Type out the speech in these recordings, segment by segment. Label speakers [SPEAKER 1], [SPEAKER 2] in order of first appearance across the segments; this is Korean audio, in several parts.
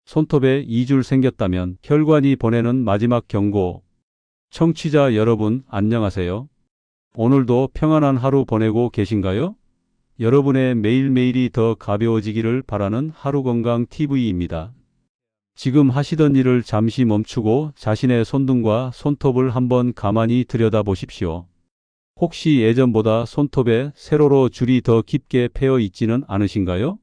[SPEAKER 1] 손톱에 이줄 생겼다면 혈관이 보내는 마지막 경고. 청취자 여러분, 안녕하세요. 오늘도 평안한 하루 보내고 계신가요? 여러분의 매일매일이 더 가벼워지기를 바라는 하루건강TV입니다. 지금 하시던 일을 잠시 멈추고 자신의 손등과 손톱을 한번 가만히 들여다보십시오. 혹시 예전보다 손톱에 세로로 줄이 더 깊게 패여 있지는 않으신가요?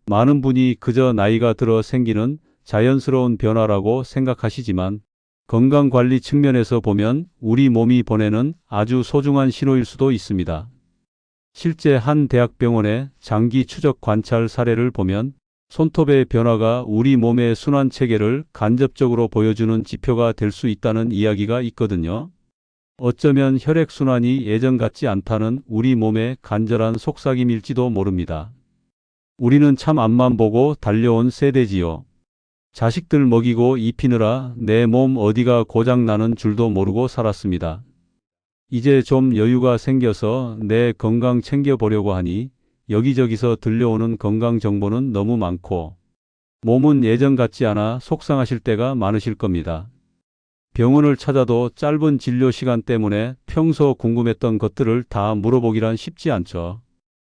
[SPEAKER 1] 많은 분이 그저 나이가 들어 생기는 자연스러운 변화라고 생각하시지만 건강관리 측면에서 보면 우리 몸이 보내는 아주 소중한 신호일 수도 있습니다. 실제 한 대학병원의 장기 추적 관찰 사례를 보면 손톱의 변화가 우리 몸의 순환 체계를 간접적으로 보여주는 지표가 될 수 있다는 이야기가 있거든요. 어쩌면 혈액순환이 예전 같지 않다는 우리 몸의 간절한 속삭임일지도 모릅니다. 우리는 참 앞만 보고 달려온 세대지요. 자식들 먹이고 입히느라 내 몸 어디가 고장나는 줄도 모르고 살았습니다. 이제 좀 여유가 생겨서 내 건강 챙겨보려고 하니 여기저기서 들려오는 건강 정보는 너무 많고 몸은 예전 같지 않아 속상하실 때가 많으실 겁니다. 병원을 찾아도 짧은 진료 시간 때문에 평소 궁금했던 것들을 다 물어보기란 쉽지 않죠.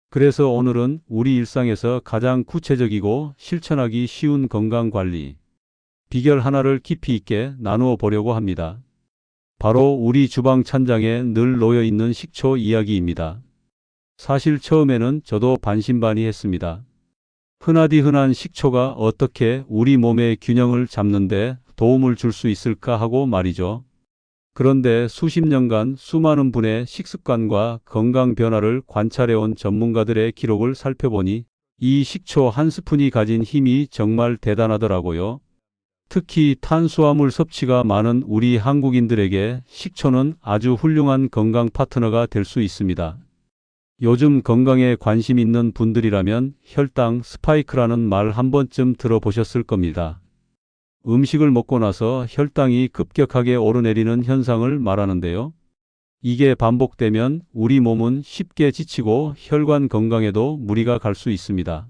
[SPEAKER 1] 그래서 오늘은 우리 일상에서 가장 구체적이고 실천하기 쉬운 건강관리 비결 하나를 깊이 있게 나누어 보려고 합니다. 바로 우리 주방 찬장에 늘 놓여 있는 식초 이야기입니다. 사실 처음에는 저도 반신반의했습니다. 흔하디 흔한 식초가 어떻게 우리 몸의 균형을 잡는 데 도움을 줄 수 있을까 하고 말이죠. 그런데 수십 년간 수많은 분의 식습관과 건강 변화를 관찰해온 전문가들의 기록을 살펴보니 이 식초 한 스푼이 가진 힘이 정말 대단하더라고요. 특히 탄수화물 섭취가 많은 우리 한국인들에게 식초는 아주 훌륭한 건강 파트너가 될 수 있습니다. 요즘 건강에 관심 있는 분들이라면 혈당 스파이크라는 말 한 번쯤 들어보셨을 겁니다. 음식을 먹고 나서 혈당이 급격하게 오르내리는 현상을 말하는데요. 이게 반복되면 우리 몸은 쉽게 지치고 혈관 건강에도 무리가 갈 수 있습니다.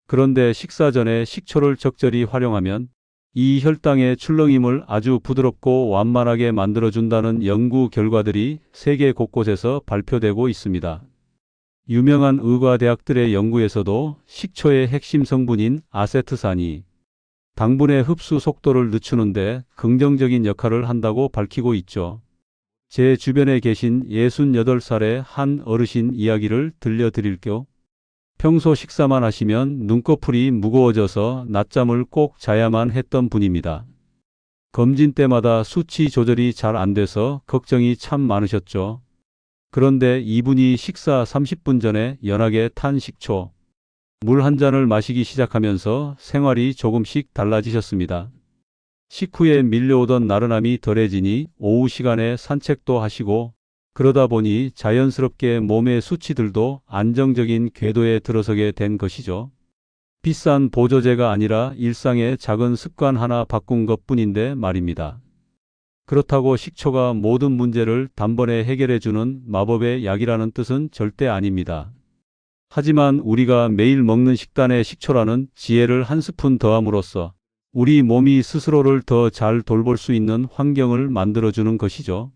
[SPEAKER 1] 그런데 식사 전에 식초를 적절히 활용하면 이 혈당의 출렁임을 아주 부드럽고 완만하게 만들어준다는 연구 결과들이 세계 곳곳에서 발표되고 있습니다. 유명한 의과대학들의 연구에서도 식초의 핵심 성분인 아세트산이 당분의 흡수 속도를 늦추는데 긍정적인 역할을 한다고 밝히고 있죠. 제 주변에 계신 68살의 한 어르신 이야기를 들려드릴게요. 평소 식사만 하시면 눈꺼풀이 무거워져서 낮잠을 꼭 자야만 했던 분입니다. 검진 때마다 수치 조절이 잘 안 돼서 걱정이 참 많으셨죠. 그런데 이분이 식사 30분 전에 연하게 탄 식초, 물 한 잔을 마시기 시작하면서 생활이 조금씩 달라지셨습니다. 식후에 밀려오던 나른함이 덜해지니 오후 시간에 산책도 하시고 그러다 보니 자연스럽게 몸의 수치들도 안정적인 궤도에 들어서게 된 것이죠. 비싼 보조제가 아니라 일상의 작은 습관 하나 바꾼 것뿐인데 말입니다. 그렇다고 식초가 모든 문제를 단번에 해결해주는 마법의 약이라는 뜻은 절대 아닙니다. 하지만 우리가 매일 먹는 식단에 식초라는 지혜를 한 스푼 더함으로써 우리 몸이 스스로를 더 잘 돌볼 수 있는 환경을 만들어주는 것이죠.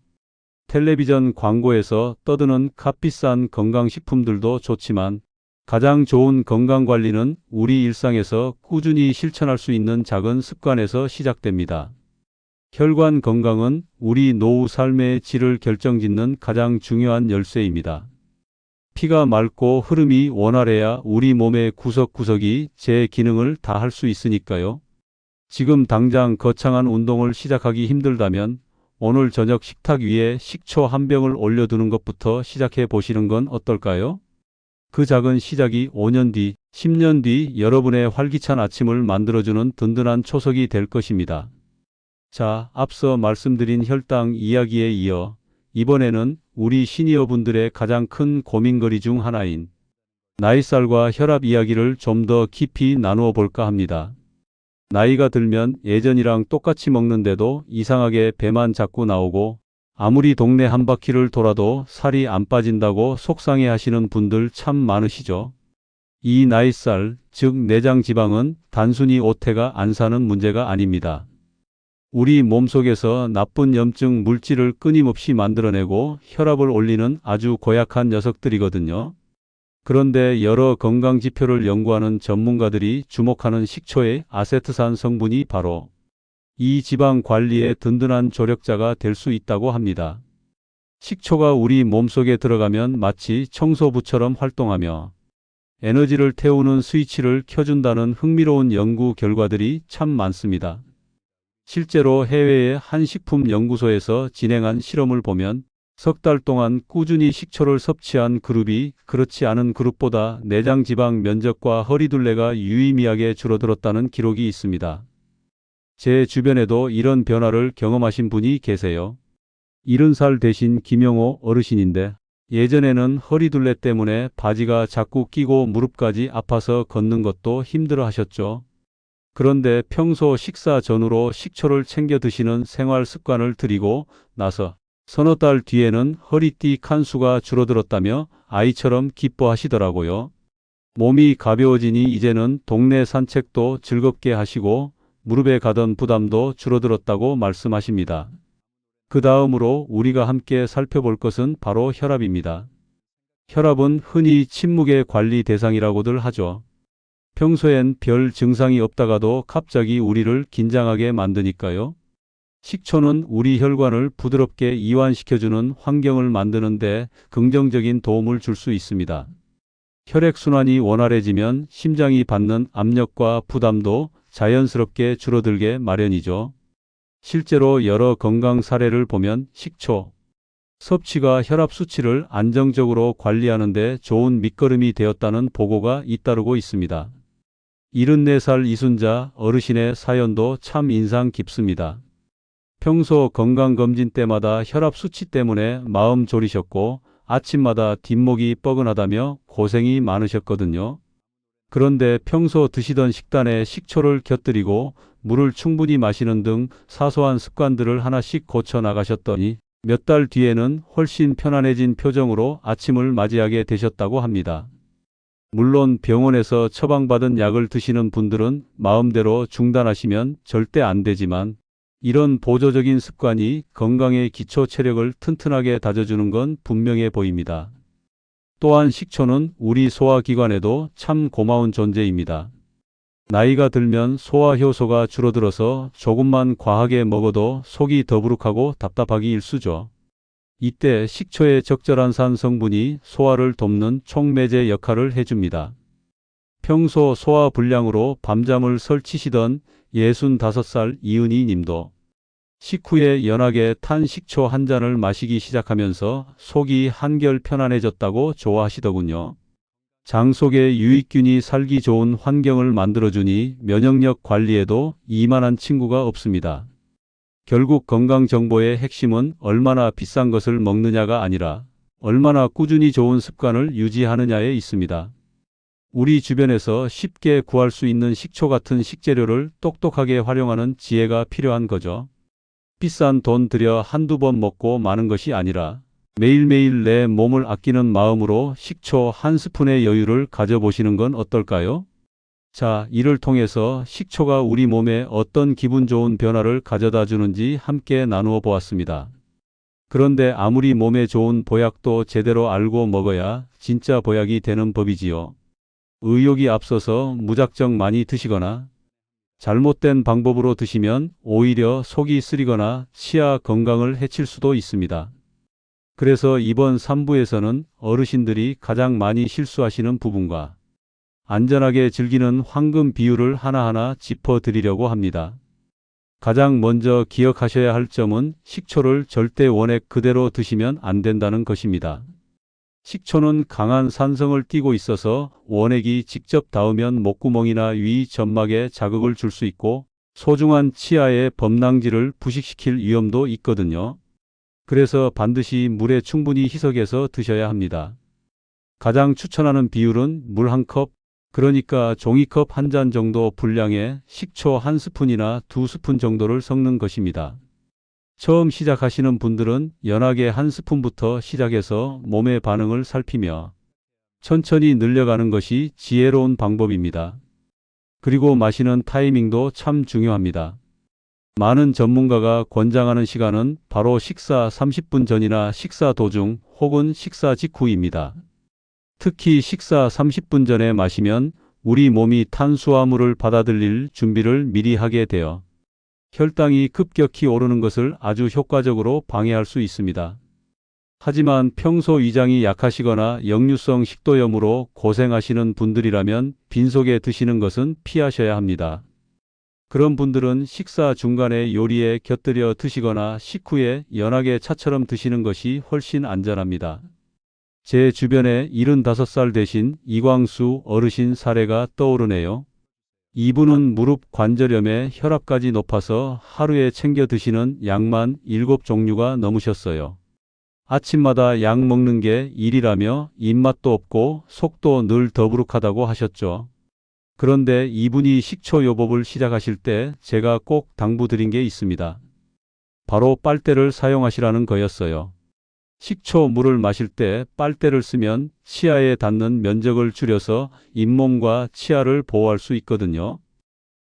[SPEAKER 1] 텔레비전 광고에서 떠드는 값비싼 건강식품들도 좋지만 가장 좋은 건강관리는 우리 일상에서 꾸준히 실천할 수 있는 작은 습관에서 시작됩니다. 혈관 건강은 우리 노후 삶의 질을 결정짓는 가장 중요한 열쇠입니다. 피가 맑고 흐름이 원활해야 우리 몸의 구석구석이 제 기능을 다 할 수 있으니까요. 지금 당장 거창한 운동을 시작하기 힘들다면 오늘 저녁 식탁 위에 식초 한 병을 올려두는 것부터 시작해 보시는 건 어떨까요? 그 작은 시작이 5년 뒤, 10년 뒤 여러분의 활기찬 아침을 만들어주는 든든한 초석이 될 것입니다. 자, 앞서 말씀드린 혈당 이야기에 이어 이번에는 우리 시니어분들의 가장 큰 고민거리 중 하나인 나이살과 혈압 이야기를 좀 더 깊이 나누어 볼까 합니다. 나이가 들면 예전이랑 똑같이 먹는데도 이상하게 배만 자꾸 나오고 아무리 동네 한 바퀴를 돌아도 살이 안 빠진다고 속상해 하시는 분들 참 많으시죠. 이 나잇살, 즉 내장 지방은 단순히 오태가 안 사는 문제가 아닙니다. 우리 몸속에서 나쁜 염증 물질을 끊임없이 만들어내고 혈압을 올리는 아주 고약한 녀석들이거든요. 그런데 여러 건강 지표를 연구하는 전문가들이 주목하는 식초의 아세트산 성분이 바로 이 지방 관리에 든든한 조력자가 될 수 있다고 합니다. 식초가 우리 몸속에 들어가면 마치 청소부처럼 활동하며 에너지를 태우는 스위치를 켜준다는 흥미로운 연구 결과들이 참 많습니다. 실제로 해외의 한 식품 연구소에서 진행한 실험을 보면 석 달 동안 꾸준히 식초를 섭취한 그룹이 그렇지 않은 그룹보다 내장 지방 면적과 허리둘레가 유의미하게 줄어들었다는 기록이 있습니다. 제 주변에도 이런 변화를 경험하신 분이 계세요. 70살 되신 김영호 어르신인데 예전에는 허리둘레 때문에 바지가 자꾸 끼고 무릎까지 아파서 걷는 것도 힘들어 하셨죠. 그런데 평소 식사 전후로 식초를 챙겨 드시는 생활 습관을 들이고 나서 서너 달 뒤에는 허리띠 칸수가 줄어들었다며 아이처럼 기뻐하시더라고요. 몸이 가벼워지니 이제는 동네 산책도 즐겁게 하시고 무릎에 가던 부담도 줄어들었다고 말씀하십니다. 그 다음으로 우리가 함께 살펴볼 것은 바로 혈압입니다. 혈압은 흔히 침묵의 관리 대상이라고들 하죠. 평소엔 별 증상이 없다가도 갑자기 우리를 긴장하게 만드니까요. 식초는 우리 혈관을 부드럽게 이완시켜주는 환경을 만드는데 긍정적인 도움을 줄 수 있습니다. 혈액순환이 원활해지면 심장이 받는 압력과 부담도 자연스럽게 줄어들게 마련이죠. 실제로 여러 건강 사례를 보면 식초 섭취가 혈압 수치를 안정적으로 관리하는 데 좋은 밑거름이 되었다는 보고가 잇따르고 있습니다. 74살 이순자 어르신의 사연도 참 인상 깊습니다. 평소 건강검진 때마다 혈압 수치 때문에 마음 졸이셨고 아침마다 뒷목이 뻐근하다며 고생이 많으셨거든요. 그런데 평소 드시던 식단에 식초를 곁들이고 물을 충분히 마시는 등 사소한 습관들을 하나씩 고쳐 나가셨더니 몇 달 뒤에는 훨씬 편안해진 표정으로 아침을 맞이하게 되셨다고 합니다. 물론 병원에서 처방받은 약을 드시는 분들은 마음대로 중단하시면 절대 안 되지만 이런 보조적인 습관이 건강의 기초 체력을 튼튼하게 다져주는 건 분명해 보입니다. 또한 식초는 우리 소화기관에도 참 고마운 존재입니다. 나이가 들면 소화 효소가 줄어들어서 조금만 과하게 먹어도 속이 더부룩하고 답답하기 일쑤죠. 이때 식초의 적절한 산 성분이 소화를 돕는 촉매제 역할을 해줍니다. 평소 소화 불량으로 밤잠을 설치시던 65살 이은희 님도 식후에 연하게 탄 식초 한 잔을 마시기 시작하면서 속이 한결 편안해졌다고 좋아하시더군요. 장 속에 유익균이 살기 좋은 환경을 만들어주니 면역력 관리에도 이만한 친구가 없습니다. 결국 건강정보의 핵심은 얼마나 비싼 것을 먹느냐가 아니라 얼마나 꾸준히 좋은 습관을 유지하느냐에 있습니다. 우리 주변에서 쉽게 구할 수 있는 식초 같은 식재료를 똑똑하게 활용하는 지혜가 필요한 거죠. 비싼 돈 들여 한두 번 먹고 마는 것이 아니라 매일매일 내 몸을 아끼는 마음으로 식초 한 스푼의 여유를 가져보시는 건 어떨까요? 자, 이를 통해서 식초가 우리 몸에 어떤 기분 좋은 변화를 가져다 주는지 함께 나누어 보았습니다. 그런데 아무리 몸에 좋은 보약도 제대로 알고 먹어야 진짜 보약이 되는 법이지요. 의욕이 앞서서 무작정 많이 드시거나 잘못된 방법으로 드시면 오히려 속이 쓰리거나 치아 건강을 해칠 수도 있습니다. 그래서 이번 3부에서는 어르신들이 가장 많이 실수하시는 부분과 안전하게 즐기는 황금 비율을 하나하나 짚어드리려고 합니다. 가장 먼저 기억하셔야 할 점은 식초를 절대 원액 그대로 드시면 안 된다는 것입니다. 식초는 강한 산성을 띠고 있어서 원액이 직접 닿으면 목구멍이나 위 점막에 자극을 줄 수 있고 소중한 치아의 범랑지를 부식시킬 위험도 있거든요. 그래서 반드시 물에 충분히 희석해서 드셔야 합니다. 가장 추천하는 비율은 물 1컵, 그러니까 종이컵 1잔 정도 분량에 식초 1스푼이나 2스푼 정도를 섞는 것입니다. 처음 시작하시는 분들은 연하게 1스푼부터 시작해서 몸의 반응을 살피며 천천히 늘려가는 것이 지혜로운 방법입니다. 그리고 마시는 타이밍도 참 중요합니다. 많은 전문가가 권장하는 시간은 바로 식사 30분 전이나 식사 도중 혹은 식사 직후입니다. 특히 식사 30분 전에 마시면 우리 몸이 탄수화물을 받아들일 준비를 미리 하게 되어 혈당이 급격히 오르는 것을 아주 효과적으로 방해할 수 있습니다. 하지만 평소 위장이 약하시거나 역류성 식도염으로 고생하시는 분들이라면 빈속에 드시는 것은 피하셔야 합니다. 그런 분들은 식사 중간에 요리에 곁들여 드시거나 식후에 연하게 차처럼 드시는 것이 훨씬 안전합니다. 제 주변에 75살 되신 이광수 어르신 사례가 떠오르네요. 이분은 무릎 관절염에 혈압까지 높아서 하루에 챙겨 드시는 약만 7종류가 넘으셨어요. 아침마다 약 먹는 게 일이라며 입맛도 없고 속도 늘 더부룩하다고 하셨죠. 그런데 이분이 식초요법을 시작하실 때 제가 꼭 당부드린 게 있습니다. 바로 빨대를 사용하시라는 거였어요. 식초 물을 마실 때 빨대를 쓰면 치아에 닿는 면적을 줄여서 잇몸과 치아를 보호할 수 있거든요.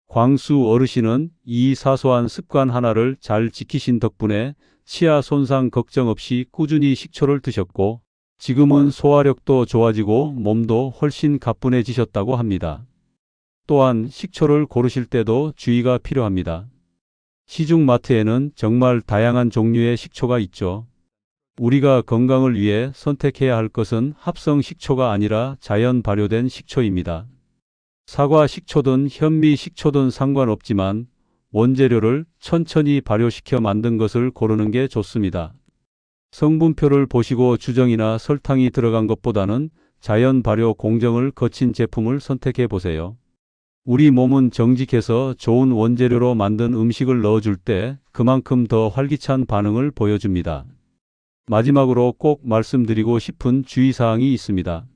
[SPEAKER 1] 광수 어르신은 이 사소한 습관 하나를 잘 지키신 덕분에 치아 손상 걱정 없이 꾸준히 식초를 드셨고 지금은 소화력도 좋아지고 몸도 훨씬 가뿐해지셨다고 합니다. 또한 식초를 고르실 때도 주의가 필요합니다. 시중마트에는 정말 다양한 종류의 식초가 있죠. 우리가 건강을 위해 선택해야 할 것은 합성 식초가 아니라 자연 발효된 식초입니다. 사과 식초든 현미 식초든 상관없지만 원재료를 천천히 발효시켜 만든 것을 고르는 게 좋습니다. 성분표를 보시고 주정이나 설탕이 들어간 것보다는 자연 발효 공정을 거친 제품을 선택해 보세요. 우리 몸은 정직해서 좋은 원재료로 만든 음식을 넣어줄 때 그만큼 더 활기찬 반응을 보여줍니다. 마지막으로 꼭 말씀드리고 싶은 주의사항이 있습니다.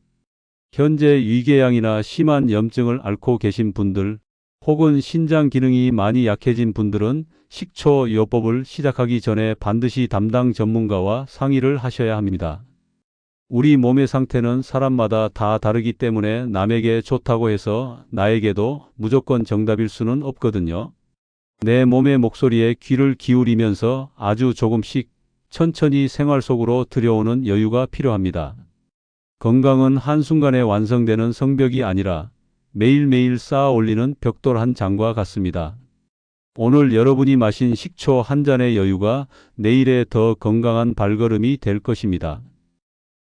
[SPEAKER 1] 현재 위궤양이나 심한 염증을 앓고 계신 분들 혹은 신장 기능이 많이 약해진 분들은 식초요법을 시작하기 전에 반드시 담당 전문가와 상의를 하셔야 합니다. 우리 몸의 상태는 사람마다 다 다르기 때문에 남에게 좋다고 해서 나에게도 무조건 정답일 수는 없거든요. 내 몸의 목소리에 귀를 기울이면서 아주 조금씩 천천히 생활 속으로 들여오는 여유가 필요합니다. 건강은 한순간에 완성되는 성벽이 아니라 매일매일 쌓아 올리는 벽돌 한 장과 같습니다. 오늘 여러분이 마신 식초 한 잔의 여유가 내일의 더 건강한 발걸음이 될 것입니다.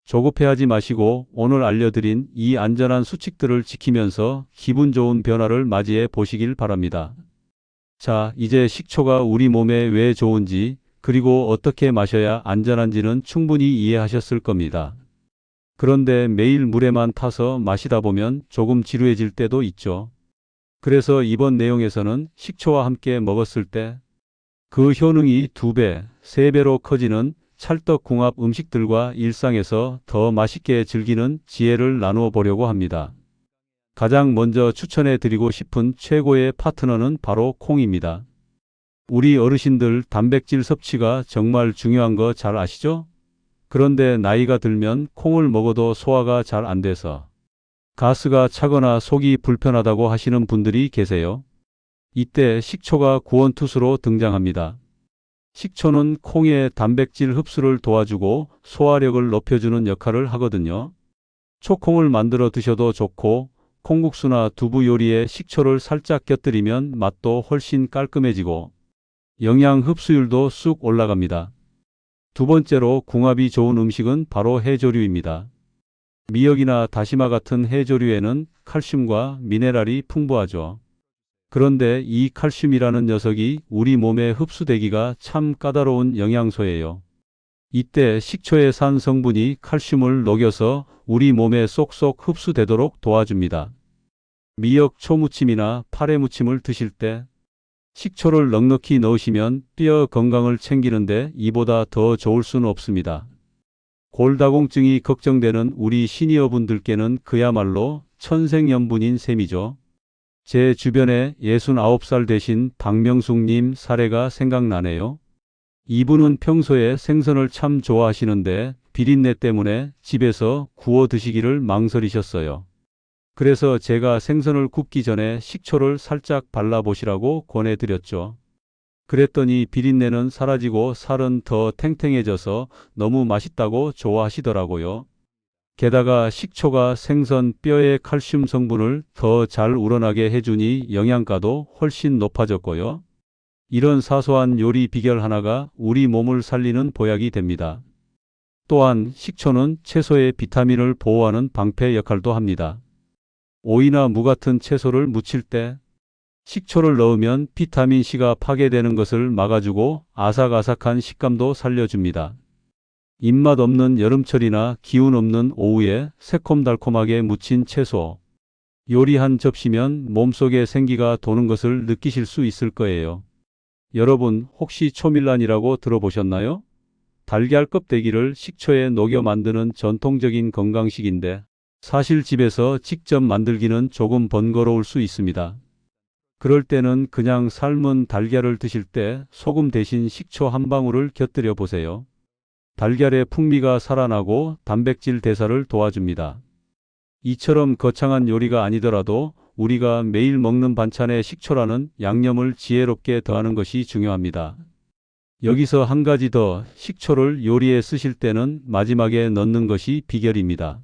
[SPEAKER 1] 조급해하지 마시고 오늘 알려드린 이 안전한 수칙들을 지키면서 기분 좋은 변화를 맞이해 보시길 바랍니다. 자, 이제 식초가 우리 몸에 왜 좋은지 그리고 어떻게 마셔야 안전한지는 충분히 이해하셨을 겁니다. 그런데 매일 물에만 타서 마시다 보면 조금 지루해질 때도 있죠. 그래서 이번 내용에서는 식초와 함께 먹었을 때 그 효능이 2배, 3배로 커지는 찰떡궁합 음식들과 일상에서 더 맛있게 즐기는 지혜를 나누어 보려고 합니다. 가장 먼저 추천해 드리고 싶은 최고의 파트너는 바로 콩입니다. 우리 어르신들 단백질 섭취가 정말 중요한 거 잘 아시죠? 그런데 나이가 들면 콩을 먹어도 소화가 잘 안 돼서 가스가 차거나 속이 불편하다고 하시는 분들이 계세요. 이때 식초가 구원투수로 등장합니다. 식초는 콩의 단백질 흡수를 도와주고 소화력을 높여주는 역할을 하거든요. 초콩을 만들어 드셔도 좋고 콩국수나 두부 요리에 식초를 살짝 곁들이면 맛도 훨씬 깔끔해지고 영양 흡수율도 쑥 올라갑니다. 두 번째로 궁합이 좋은 음식은 바로 해조류입니다. 미역이나 다시마 같은 해조류에는 칼슘과 미네랄이 풍부하죠. 그런데 이 칼슘이라는 녀석이 우리 몸에 흡수되기가 참 까다로운 영양소예요. 이때 식초의 산 성분이 칼슘을 녹여서 우리 몸에 쏙쏙 흡수되도록 도와줍니다. 미역 초무침이나 파래무침을 드실 때 식초를 넉넉히 넣으시면 뼈 건강을 챙기는데 이보다 더 좋을 수는 없습니다. 골다공증이 걱정되는 우리 시니어분들께는 그야말로 천생연분인 셈이죠. 제 주변에 69살 되신 박명숙님 사례가 생각나네요. 이분은 평소에 생선을 참 좋아하시는데 비린내 때문에 집에서 구워 드시기를 망설이셨어요. 그래서 제가 생선을 굽기 전에 식초를 살짝 발라보시라고 권해드렸죠. 그랬더니 비린내는 사라지고 살은 더 탱탱해져서 너무 맛있다고 좋아하시더라고요. 게다가 식초가 생선 뼈의 칼슘 성분을 더 잘 우러나게 해주니 영양가도 훨씬 높아졌고요. 이런 사소한 요리 비결 하나가 우리 몸을 살리는 보약이 됩니다. 또한 식초는 채소의 비타민을 보호하는 방패 역할도 합니다. 오이나 무 같은 채소를 무칠 때 식초를 넣으면 비타민C가 파괴되는 것을 막아주고 아삭아삭한 식감도 살려줍니다. 입맛 없는 여름철이나 기운 없는 오후에 새콤달콤하게 무친 채소, 요리 한 접시면 몸속에 생기가 도는 것을 느끼실 수 있을 거예요. 여러분 혹시 초밀란이라고 들어보셨나요? 달걀 껍데기를 식초에 녹여 만드는 전통적인 건강식인데 사실 집에서 직접 만들기는 조금 번거로울 수 있습니다. 그럴 때는 그냥 삶은 달걀을 드실 때 소금 대신 식초 한 방울을 곁들여 보세요. 달걀의 풍미가 살아나고 단백질 대사를 도와줍니다. 이처럼 거창한 요리가 아니더라도 우리가 매일 먹는 반찬에 식초라는 양념을 지혜롭게 더하는 것이 중요합니다. 여기서 한 가지 더, 식초를 요리에 쓰실 때는 마지막에 넣는 것이 비결입니다.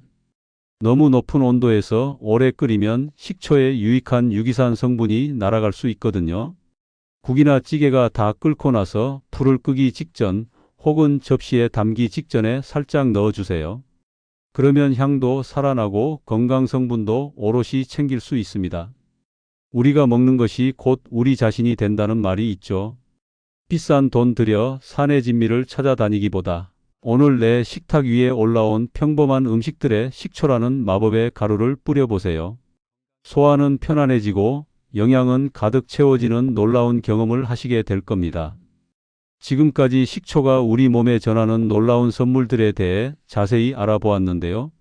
[SPEAKER 1] 너무 높은 온도에서 오래 끓이면 식초의 유익한 유기산 성분이 날아갈 수 있거든요. 국이나 찌개가 다 끓고 나서 불을 끄기 직전 혹은 접시에 담기 직전에 살짝 넣어주세요. 그러면 향도 살아나고 건강 성분도 오롯이 챙길 수 있습니다. 우리가 먹는 것이 곧 우리 자신이 된다는 말이 있죠. 비싼 돈 들여 산의 진미를 찾아다니기보다 오늘 내 식탁 위에 올라온 평범한 음식들에 식초라는 마법의 가루를 뿌려보세요. 소화는 편안해지고 영양은 가득 채워지는 놀라운 경험을 하시게 될 겁니다. 지금까지 식초가 우리 몸에 전하는 놀라운 선물들에 대해 자세히 알아보았는데요.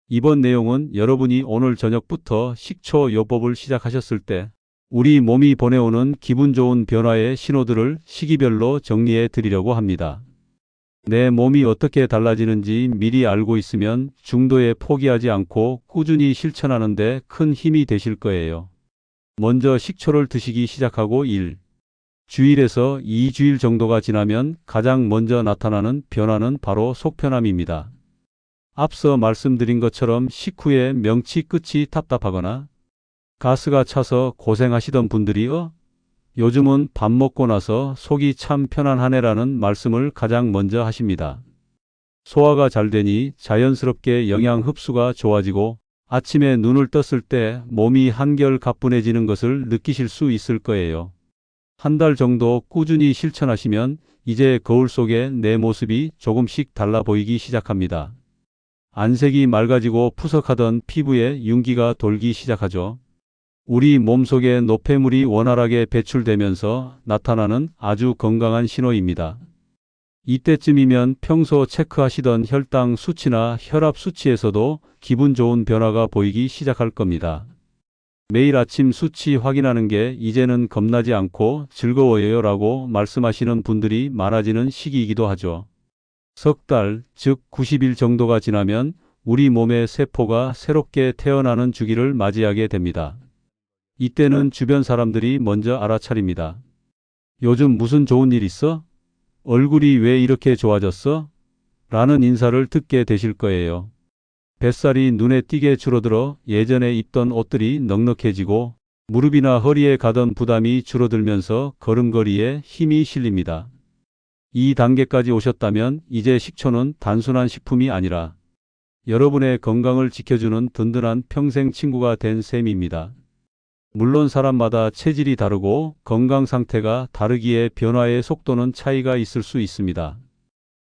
[SPEAKER 1] 이번 내용은 여러분이 오늘 저녁부터 식초 요법을 시작하셨을 때 우리 몸이 보내오는 기분 좋은 변화의 신호들을 시기별로 정리해 드리려고 합니다. 내 몸이 어떻게 달라지는지 미리 알고 있으면 중도에 포기하지 않고 꾸준히 실천하는 데 큰 힘이 되실 거예요. 먼저 식초를 드시기 시작하고 1. 주일에서 2주일 정도가 지나면 가장 먼저 나타나는 변화는 바로 속편함입니다. 앞서 말씀드린 것처럼 식후에 명치 끝이 답답하거나 가스가 차서 고생하시던 분들이 요즘은 밥 먹고 나서 속이 참 편안하네라는 말씀을 가장 먼저 하십니다. 소화가 잘 되니 자연스럽게 영양 흡수가 좋아지고 아침에 눈을 떴을 때 몸이 한결 가뿐해지는 것을 느끼실 수 있을 거예요. 한 달 정도 꾸준히 실천하시면 이제 거울 속에 내 모습이 조금씩 달라 보이기 시작합니다. 안색이 맑아지고 푸석하던 피부에 윤기가 돌기 시작하죠. 우리 몸속에 노폐물이 원활하게 배출되면서 나타나는 아주 건강한 신호입니다. 이때쯤이면 평소 체크하시던 혈당 수치나 혈압 수치에서도 기분 좋은 변화가 보이기 시작할 겁니다. 매일 아침 수치 확인하는 게 이제는 겁나지 않고 즐거워요 라고 말씀하시는 분들이 많아지는 시기이기도 하죠. 석 달, 즉 90일 정도가 지나면 우리 몸의 세포가 새롭게 태어나는 주기를 맞이하게 됩니다. 이때는 주변 사람들이 먼저 알아차립니다. 요즘 무슨 좋은 일 있어? 얼굴이 왜 이렇게 좋아졌어? 라는 인사를 듣게 되실 거예요. 뱃살이 눈에 띄게 줄어들어 예전에 입던 옷들이 넉넉해지고 무릎이나 허리에 가던 부담이 줄어들면서 걸음걸이에 힘이 실립니다. 이 단계까지 오셨다면 이제 식초는 단순한 식품이 아니라 여러분의 건강을 지켜주는 든든한 평생 친구가 된 셈입니다. 물론 사람마다 체질이 다르고 건강 상태가 다르기에 변화의 속도는 차이가 있을 수 있습니다.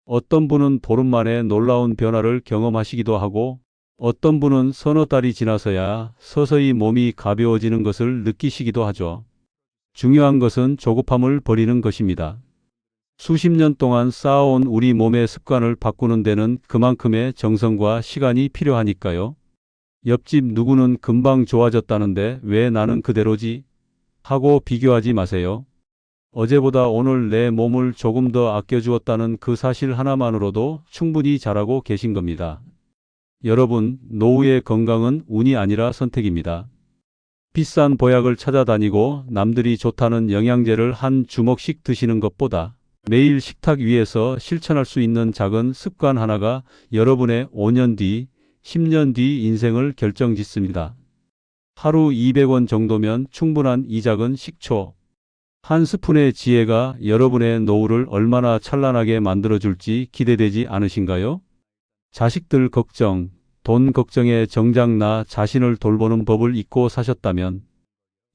[SPEAKER 1] 어떤 분은 보름 만에 놀라운 변화를 경험하시기도 하고 어떤 분은 서너 달이 지나서야 서서히 몸이 가벼워지는 것을 느끼시기도 하죠. 중요한 것은 조급함을 버리는 것입니다. 수십 년 동안 쌓아온 우리 몸의 습관을 바꾸는 데는 그만큼의 정성과 시간이 필요하니까요. 옆집 누구는 금방 좋아졌다는데 왜 나는 그대로지? 하고 비교하지 마세요. 어제보다 오늘 내 몸을 조금 더 아껴주었다는 그 사실 하나만으로도 충분히 잘하고 계신 겁니다. 여러분, 노후의 건강은 운이 아니라 선택입니다. 비싼 보약을 찾아다니고 남들이 좋다는 영양제를 한 주먹씩 드시는 것보다 매일 식탁 위에서 실천할 수 있는 작은 습관 하나가 여러분의 5년 뒤, 10년 뒤 인생을 결정짓습니다. 하루 200원 정도면 충분한 이 작은 식초. 한 스푼의 지혜가 여러분의 노후를 얼마나 찬란하게 만들어줄지 기대되지 않으신가요? 자식들 걱정, 돈 걱정에 정작 나 자신을 돌보는 법을 잊고 사셨다면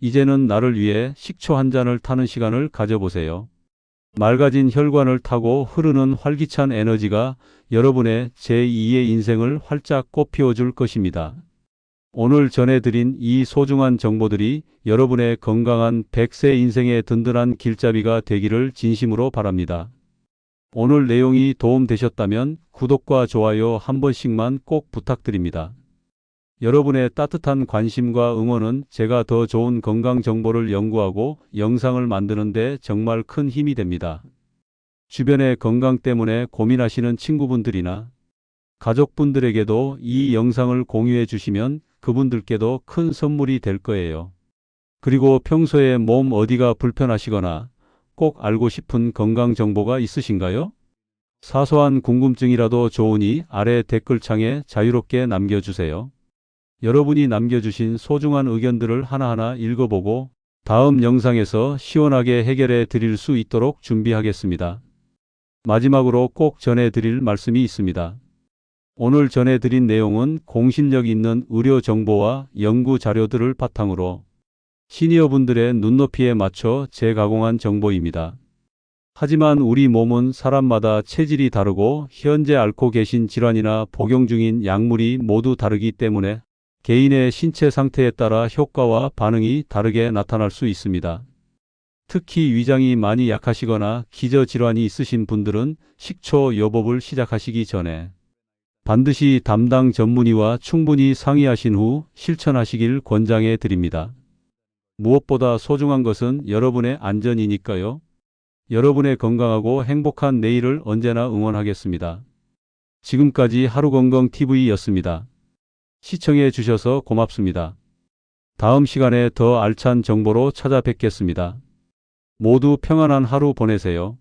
[SPEAKER 1] 이제는 나를 위해 식초 한 잔을 타는 시간을 가져보세요. 맑아진 혈관을 타고 흐르는 활기찬 에너지가 여러분의 제2의 인생을 활짝 꽃피워줄 것입니다. 오늘 전해드린 이 소중한 정보들이 여러분의 건강한 100세 인생의 든든한 길잡이가 되기를 진심으로 바랍니다. 오늘 내용이 도움되셨다면 구독과 좋아요 한 번씩만 꼭 부탁드립니다. 여러분의 따뜻한 관심과 응원은 제가 더 좋은 건강 정보를 연구하고 영상을 만드는 데 정말 큰 힘이 됩니다. 주변의 건강 때문에 고민하시는 친구분들이나 가족분들에게도 이 영상을 공유해 주시면 그분들께도 큰 선물이 될 거예요. 그리고 평소에 몸 어디가 불편하시거나 꼭 알고 싶은 건강 정보가 있으신가요? 사소한 궁금증이라도 좋으니 아래 댓글창에 자유롭게 남겨주세요. 여러분이 남겨주신 소중한 의견들을 하나하나 읽어보고 다음 영상에서 시원하게 해결해 드릴 수 있도록 준비하겠습니다. 마지막으로 꼭 전해드릴 말씀이 있습니다. 오늘 전해드린 내용은 공신력 있는 의료 정보와 연구 자료들을 바탕으로 시니어분들의 눈높이에 맞춰 재가공한 정보입니다. 하지만 우리 몸은 사람마다 체질이 다르고 현재 앓고 계신 질환이나 복용 중인 약물이 모두 다르기 때문에 개인의 신체 상태에 따라 효과와 반응이 다르게 나타날 수 있습니다. 특히 위장이 많이 약하시거나 기저질환이 있으신 분들은 식초 요법을 시작하시기 전에 반드시 담당 전문의와 충분히 상의하신 후 실천하시길 권장해 드립니다. 무엇보다 소중한 것은 여러분의 안전이니까요. 여러분의 건강하고 행복한 내일을 언제나 응원하겠습니다. 지금까지 하루건강TV였습니다. 시청해 주셔서 고맙습니다. 다음 시간에 더 알찬 정보로 찾아뵙겠습니다. 모두 평안한 하루 보내세요.